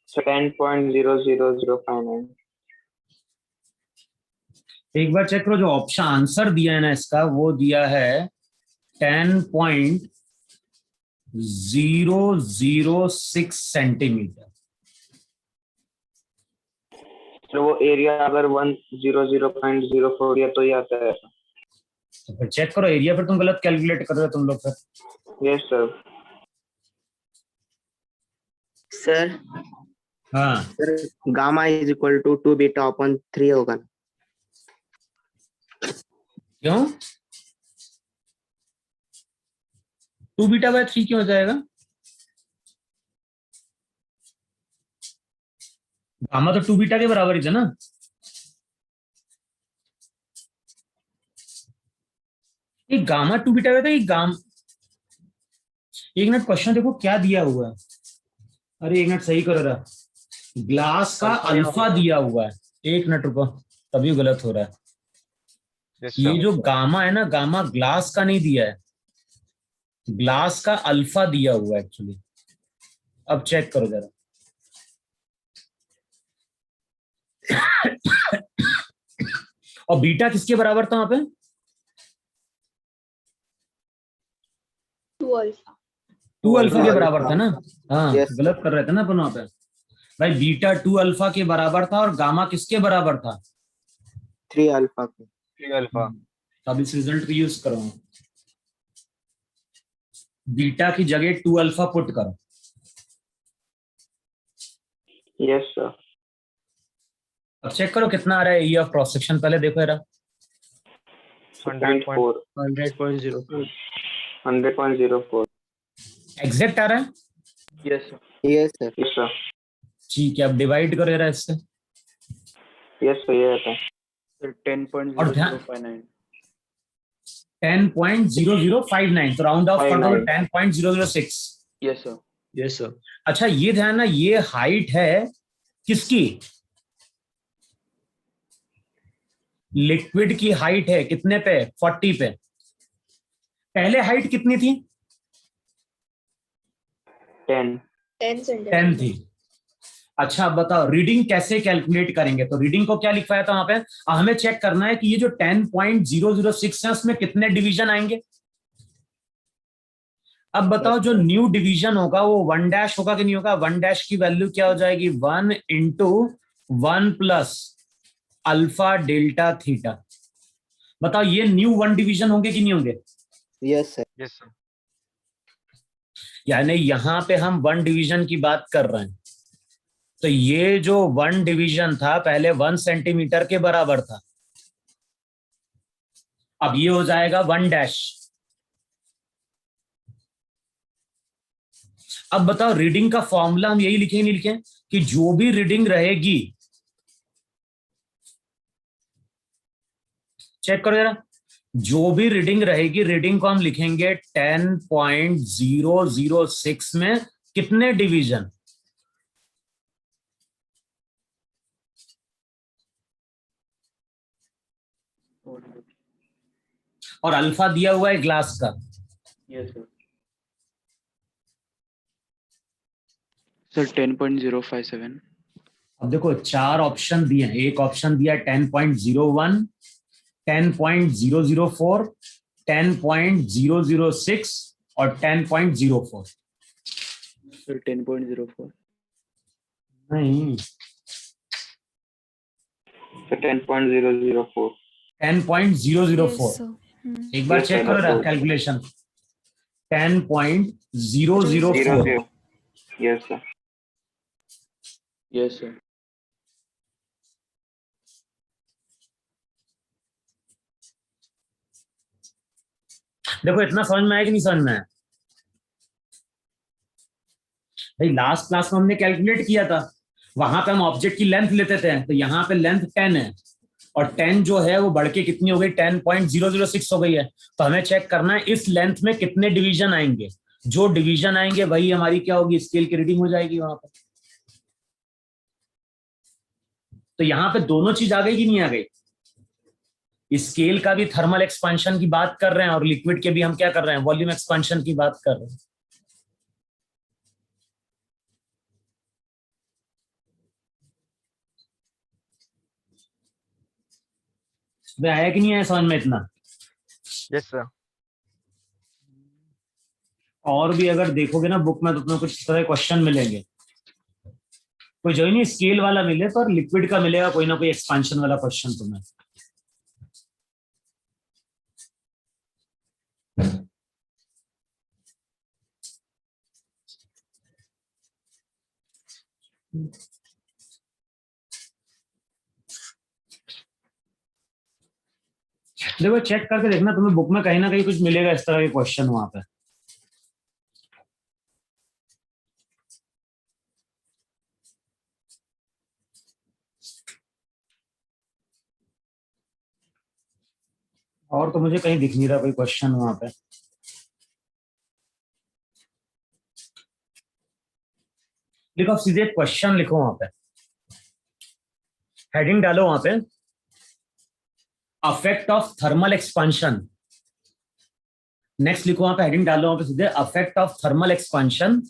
सर 10.00059। एक बार चेक करो, जो ऑप्शन आंसर दिया है ना इसका, वो दिया है 10.006 सेंटीमीटर। सर वो एरिया अगर 100.04 या तो ही आता है। तो फिर चेक करो एरिया, फिर तुम गलत कैलकुलेट कर रहे हो तुम लोग फिर। Yes sir. सर हाँ sir, gamma is equal to 2 beta upon 3 होगा ना? क्यों 2 बीटा बाय 3 क्यों हो जाएगा? गामा तो 2 बीटा के बराबर ही था ना। ये गामा 2 बीटा का था, ये एक मिनट क्वेश्चन देखो क्या दिया हुआ है। अरे एक मिनट सही करो रहा, ग्लास का अल्फा दिया हुआ है। एक मिनट रुको, तभी गलत हो रहा है। यस ये सर। जो गामा है ना, गामा ग्लास का नहीं दिया है, ग्लास का अल्फा दिया हुआ है एक्चुअली। अब चेक करो जरा, और बीटा किसके बराबर था वहां पे? 2 अल्फा। 2 अल्फा के अल्फा। बराबर था ना? हाँ, Yes. गलत कर रहे थे ना अपन वहां पे। भाई बीटा 2 अल्फा के बराबर था और गामा किसके बराबर था? 3 अल्फा के। अब इस रिजल्ट को यूज करो, बीटा की जगह 2 अल्फा पुट करो। Yes, sir. अब चेक करो कितना आ रहा है ए ऑफ क्रॉस सेक्शन, पहले देखो जरा। 0.4. 100.04. 100.04. एग्जैक्ट आ रहा है? Yes, sir. Yes, sir. Yes, sir. ठीक है, अब डिवाइड करो जरा इससे। Yes, sir. ये आता है. Sir, 10.0059. और ध्यान 10.0059, तो राउंड ऑफ कर दो 59. 10.006। Yes, sir. Yes, sir. अच्छा ये ध्यान ना, ये हाइट है किसकी? लिक्विड की हाइट है कितने पे? 40 पे। पहले हाइट कितनी थी? 10. 10 10 सेंटीमीटर। थी। अच्छा अब बताओ रीडिंग कैसे कैलकुलेट करेंगे? तो रीडिंग को क्या लिखवाया था वहां पे? हमें चेक करना है कि ये जो 10.006 है उसमें कितने डिवीजन आएंगे। अब बताओ जो न्यू डिवीजन होगा वो 1 डैश होगा कि नहीं होगा? 1 डैश की वैल्यू क्या हो जाएगी? 1 into 1 plus alpha delta theta. बताओ ये न्यू 1 डिवीजन होंगे कि नहीं होंगे? Yes, sir. Yes, sir. यानी यहां पे हम 1 डिवीजन की बात कर रहे हैं, तो ये जो 1 डिवीजन था पहले 1 सेंटीमीटर के बराबर था, अब ये हो जाएगा 1 डैश। अब बताओ रीडिंग का फॉर्मूला हम यही लिखें नहीं लिखें कि जो भी रीडिंग रहेगी, चेक करो जरा, जो भी रीडिंग रहेगी रीडिंग को हम लिखेंगे 10.006 में कितने डिवीजन? और अल्फा दिया हुआ है ग्लास का। Yes, sir. Sir, 10.057. अब देखो 4 ऑप्शन दिए हैं, एक ऑप्शन दिया 10.01, 10.004, 10.006 और 10.04। Sir, 10.04. नहीं, So 10.004. 10.004। एक बार Yes, चेक sir, करो that's calculation. 10.004। 00. Yes, sir. Yes, sir. देखो इतना समझ में आया कि नहीं समझ में आया? भाई लास्ट क्लास में हमने कैलकुलेट किया था, वहां पे हम ऑब्जेक्ट की लेंथ लेते थे, तो यहाँ पे लेंथ 10 है और 10 जो है वो बढ़ के कितनी हो गई? 10.006 हो गई है। तो हमें चेक करना है इस लेंथ में कितने डिवीजन आएंगे। जो डिवीजन आएंगे वही हमारी क्या होगी? स्केल की रीडिंग हो जाएगी वहां पर। तो यहाँ पे दोनों चीज आ गई कि नहीं आ गई? स्केल का भी थर्मल एक्सपांशन की बात कर रहे हैं और लिक्विड के भी हम क्या कर रहे हैं? वॉल्यूम एक्सपांशन की बात कर रहे हैं। वे आया कि नहीं आया समझ में इतना? Yes, sir. और भी अगर देखोगे ना बुक में तो तुम्हें कुछ इस तरह क्वेश्चन मिलेंगे, कोई जो ही नहीं स्केल वाला मिले पर लिक्विड का मिलेगा कोई ना कोई एक्सपांशन वाला क्वेश्चन तुम्हें। देखो चेक करके देखना, तुम्हें बुक में कहीं ना कहीं कुछ मिलेगा इस तरह के क्वेश्चन वहां पे। और तो मुझे कहीं दिख नहीं रहा कोई क्वेश्चन वहां पे। लिखो सीधे क्वेश्चन लिखो वहां पे, हेडिंग डालो वहां पे, affect of thermal expansion. Next लिखो वहां पे, हेडिंग डालो वहां पे सीधे, affect of thermal expansion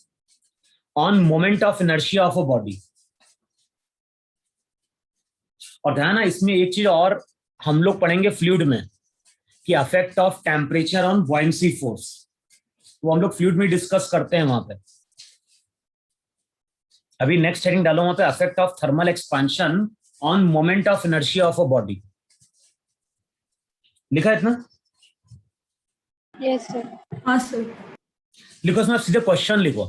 on moment of inertia of a body. और ध्यान है, इसमें एक चीज और हम लोग पढ़ेंगे फ्लूइड में कि affect of temperature on buoyancy force, वो हम लोग फ्लूइड में डिस्कस करते हैं वहां पे। अभी नेक्स्ट हेडिंग डालो वहां पे, affect of thermal expansion on moment of inertia of a body. लिखा है इतना? Yes, sir. हाँ सर। लिखो, इसमें सीधे क्वेश्चन लिखो,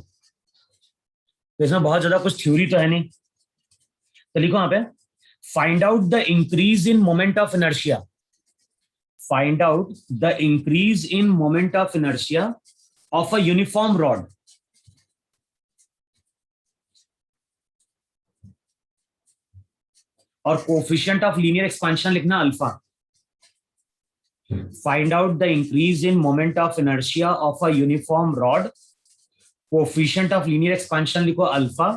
तो इसमें बहुत ज्यादा कुछ थ्योरी तो है नहीं। तो लिखो वहां पे, find out the increase in moment of inertia, find out the increase in moment of inertia of a uniform rod. और कोफिशिएंट ऑफ लीनियर एक्सपेंशन लिखना alpha. Find out the increase in moment of inertia of a uniform rod, coefficient of linear expansion लिखो alpha,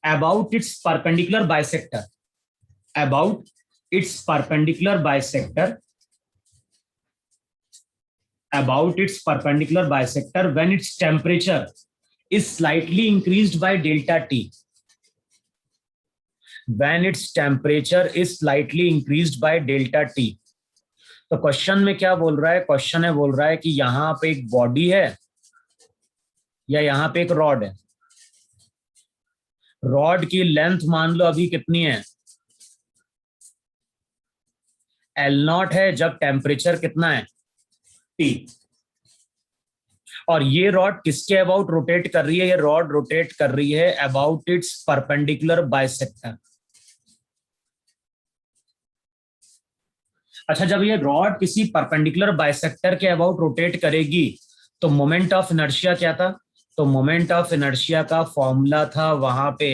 about its perpendicular bisector, about its perpendicular bisector, about its perpendicular bisector when its temperature is slightly increased by delta T, when its temperature is slightly increased by delta T। तो question में क्या बोल रहा है? Question है बोल रहा है कि यहां पे एक बॉडी है या यहां पे एक रॉड है। रॉड की लेंथ मान लो अभी कितनी है? L0 है, जब टेम्परेचर कितना है? T। और ये रॉड किसके अबाउट रोटेट कर रही है? ये रॉड रोटेट कर रही है अबाउट इट्स परपेंडिकुलर बाइसेक्टर। अच्छा, जब ये रॉड किसी परपेंडिकुलर बाइसेक्टर के अबाउट रोटेट करेगी तो मोमेंट ऑफ इनर्शिया क्या था? तो मोमेंट ऑफ इनर्शिया का फॉर्मूला था वहां पे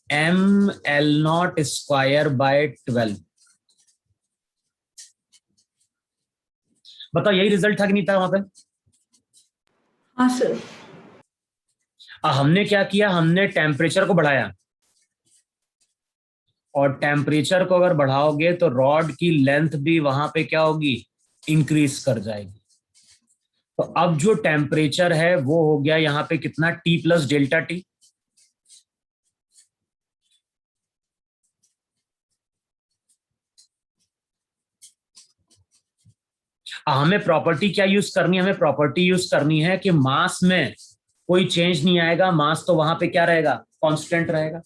mL0 स्क्वायर बाय 12। बताओ, यही रिजल्ट था कि नहीं था वहां पे? हाँ सर। हमने क्या किया? हमने टेम्परेचर को बढ़ाया, और टेम्परेचर को अगर बढ़ाओगे तो रॉड की लेंथ भी वहां पे क्या होगी? इंक्रीज कर जाएगी। तो अब जो टेम्परेचर है वो हो गया यहां पे कितना? T plus delta T. हमें प्रॉपर्टी क्या यूज करनी है? हमें प्रॉपर्टी यूज करनी है कि मास में कोई चेंज नहीं आएगा, मास तो वहां पे क्या रहेगा? कांस्टेंट रहेगा।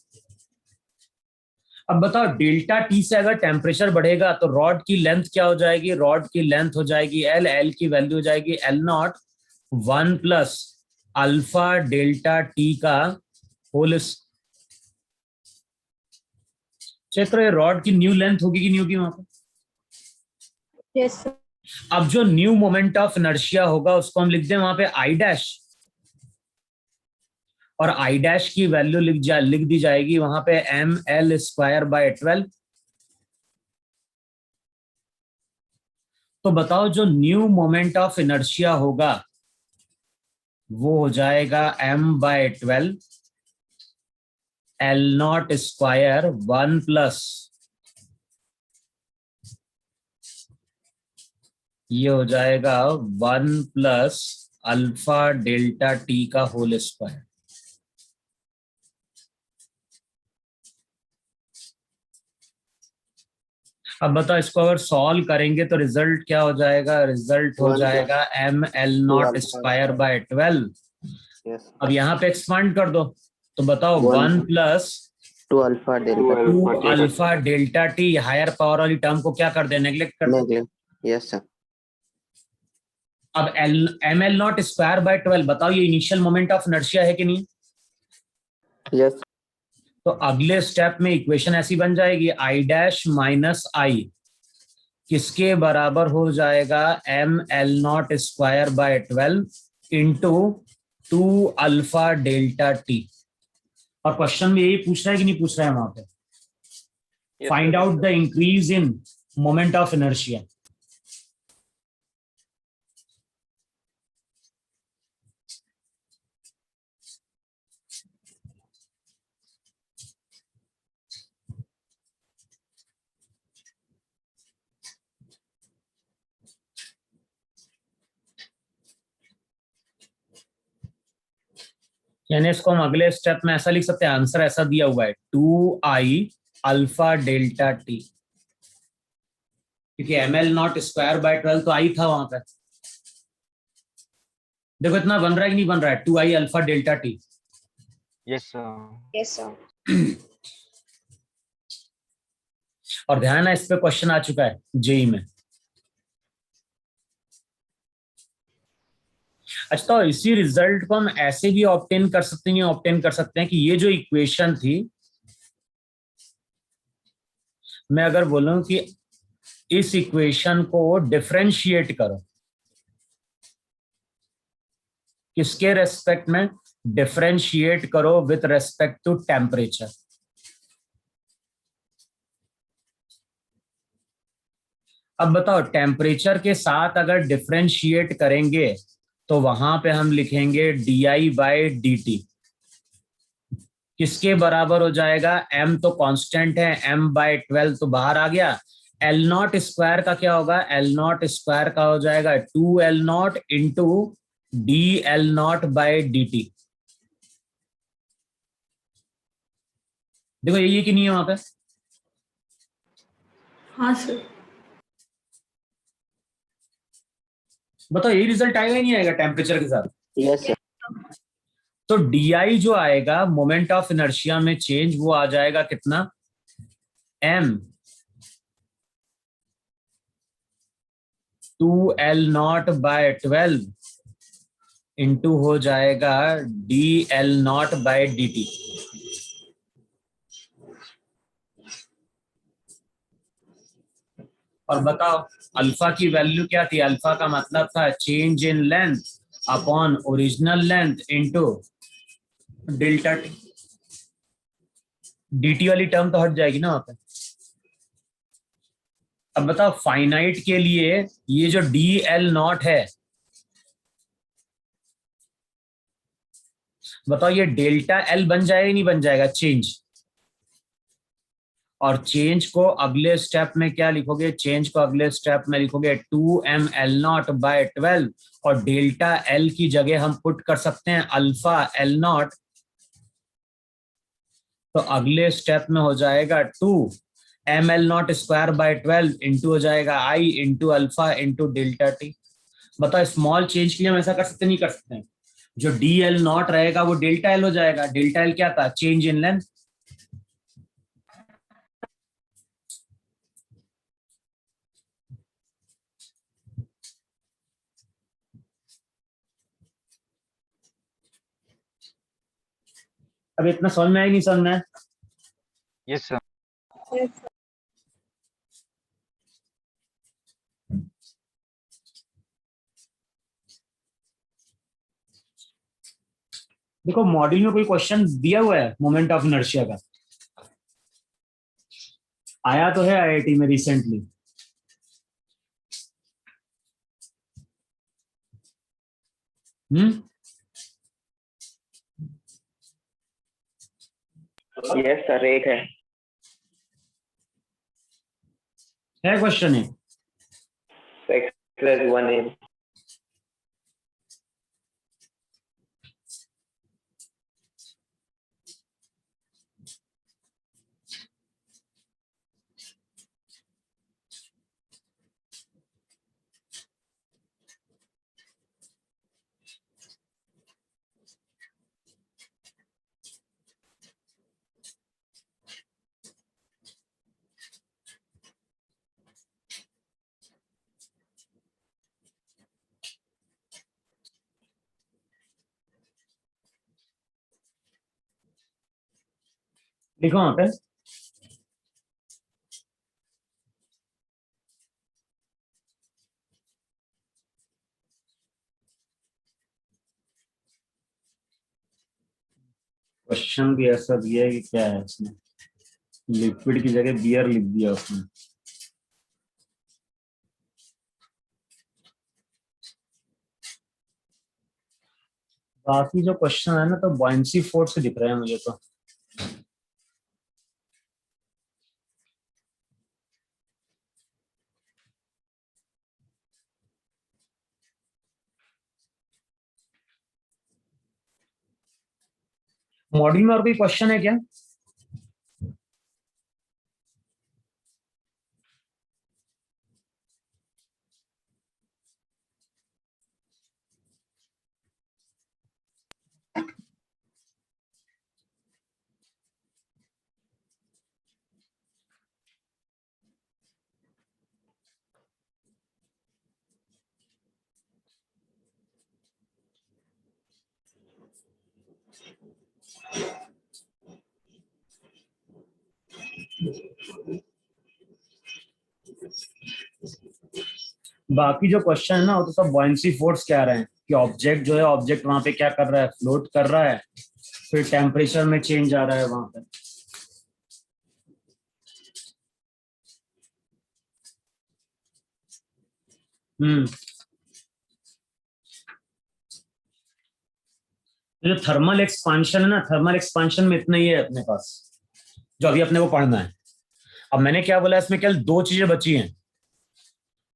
अब बताओ, डेल्टा टी से अगर टेम्परेचर बढ़ेगा तो रॉड की लेंथ क्या हो जाएगी? रॉड की लेंथ हो जाएगी एल, एल की वैल्यू हो जाएगी L0 1 plus alpha delta T का होल। चेक करो, रॉड की न्यू लेंथ होगी कि नहीं होगी वहां पर? Yes, sir. अब जो न्यू मोमेंट ऑफ इनर्शिया होगा उसको हम लिख दें वहां पे आई डैश, और आई डैश की वैल्यू लिख दी जाएगी वहां पे mL स्क्वायर बाय 12। तो बताओ, जो न्यू मोमेंट ऑफ इनर्शिया होगा वो हो जाएगा m/12 L0 स्क्वायर 1 प्लस, ये हो जाएगा 1 प्लस अल्फा डेल्टा टी का होल स्क्वायर। अब बताओ, इसको अगर सॉल्व करेंगे तो रिजल्ट क्या हो जाएगा? रिजल्ट हो जाएगा mL0 स्क्वायर बाय 12। Yes. अब यहाँ पे एक्सपांड कर दो, तो बताओ 1 प्लस 2 alpha delta 2 alpha delta T. Higher power वाली टर्म को क्या कर दे? नेग्लेक्ट कर दो। negative. Yes, sir. अब mL0 स्क्वायर बाय 12, बताओ ये इनिशियल मोमेंट ऑफ इनर्शिया है कि नहीं? Yes. तो अगले स्टेप में इक्वेशन ऐसी बन जाएगी, आई डैश माइनस आई किसके बराबर हो जाएगा? mL0 square by 12 into 2 alpha delta T. और क्वेश्चन में यही पूछ रहा है कि नहीं पूछ रहा है वहां पे? Find out the increase in moment of inertia. यानी इसको हम अगले स्टेप में ऐसा लिख सकते हैं, आंसर ऐसा दिया हुआ है 2i अल्फा डेल्टा टी, क्योंकि ml0 स्क्वायर बाय 12 तो आई था वहां पे। देखो इतना बन रहा है कि नहीं बन रहा है, 2i alpha delta T. Yes, sir. Yes, sir. और ध्यान है, इस पे क्वेश्चन आ चुका है जेई में। अच्छा, तो इसी रिजल्ट को हम ऐसे भी ऑब्टेन कर सकते हैं, ऑब्टेन कर सकते हैं कि ये जो इक्वेशन थी, मैं अगर बोलूं कि इस इक्वेशन को डिफरेंशिएट करो, किसके रेस्पेक्ट में? डिफरेंशिएट करो विथ रेस्पेक्ट टू टेम्परेचर। अब बताओ, टेम्परेचर के साथ अगर डिफरेंशिएट करेंगे तो वहां पे हम लिखेंगे di/dt, किसके बराबर हो जाएगा? m तो कांस्टेंट है, m/12 तो बाहर आ गया। L0 स्क्वायर का क्या होगा? L0 स्क्वायर का हो जाएगा 2L0 इंटू dL0/dt। देखो यही है कि नहीं है वहां पे? हाँ सर। बताओ यही रिजल्ट आएगा ही नहीं आएगा टेम्परेचर के साथ? Yes, sir. तो डी जो आएगा मोमेंट ऑफ इनर्शिया में चेंज, वो आ जाएगा कितना? m 2L0/12 इंटू हो जाएगा dL0/dt। और बताओ अल्फा की वैल्यू क्या थी? अल्फा का मतलब था change in length upon original length into delta T. dt वाली टर्म तो हट जाएगी ना वहां पे। अब बताओ फाइनाइट के लिए ये जो dL0 है, बताओ ये डेल्टा एल बन जाएगा नहीं बन जाएगा? चेंज। और चेंज को अगले स्टेप में क्या लिखोगे? चेंज को अगले स्टेप में लिखोगे 2mL0/12, और डेल्टा एल की जगह हम पुट कर सकते हैं अल्फा L0। तो अगले स्टेप में हो जाएगा 2mL0 स्क्वायर/12 इंटू हो जाएगा i into alpha into delta T. बताओ स्मॉल चेंज के लिए हम ऐसा कर सकते नहीं कर सकते हैं? जो dL0 रहेगा वो डेल्टा एल हो जाएगा। डेल्टा एल क्या था? Change in length. अब इतना समझ में आया नहीं समझ में आया? Yes, sir. Yes, sir. देखो मॉड्यूल में कोई क्वेश्चन दिया हुआ है मोमेंट ऑफ इनर्शिया का? आया तो है आईआईटी में रिसेंटली। यस सर, एक है क्वेश्चन है? x+1a। लिखो वहां पे। क्वेश्चन भी ऐसा दिया है कि क्या है इसमें, लिक्विड की जगह बियर लिख दिया उसने। बाकी जो क्वेश्चन है ना, तो बॉयंसी फोर्स से दिख रहे हैं मुझे तो। मॉड्यूल में और कोई क्वेश्चन है क्या? बाकी जो क्वेश्चन है ना वो तो सब बॉयंसी फोर्स कह रहे हैं कि ऑब्जेक्ट जो है ऑब्जेक्ट वहां पे क्या कर रहा है, फ्लोट कर रहा है, फिर टेम्परेचर में चेंज आ रहा है वहां पे। जो थर्मल एक्सपांशन है ना, थर्मल एक्सपांशन में इतना ही है अपने पास जो अभी अपने को पढ़ना है। अब मैंने क्या बोला, इसमें केवल दो चीजें बची हैं।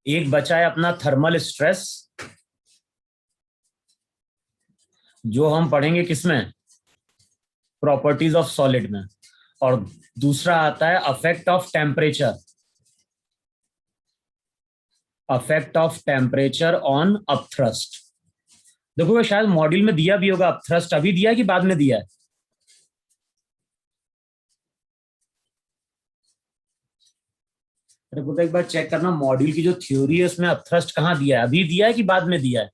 एक बचा है अपना थर्मल स्ट्रेस, जो हम पढ़ेंगे किसमें, प्रॉपर्टीज ऑफ सॉलिड में, और दूसरा आता है affect of temperature, affect of temperature on upthrust. देखो शायद मॉड्यूल में दिया भी होगा अपथ्रस्ट, अभी दिया है कि बाद में दिया है? अरे एक बार चेक करना मॉड्यूल की जो थ्योरी है उसमें अपथ्रस्ट कहाँ दिया है, अभी दिया है कि बाद में दिया है?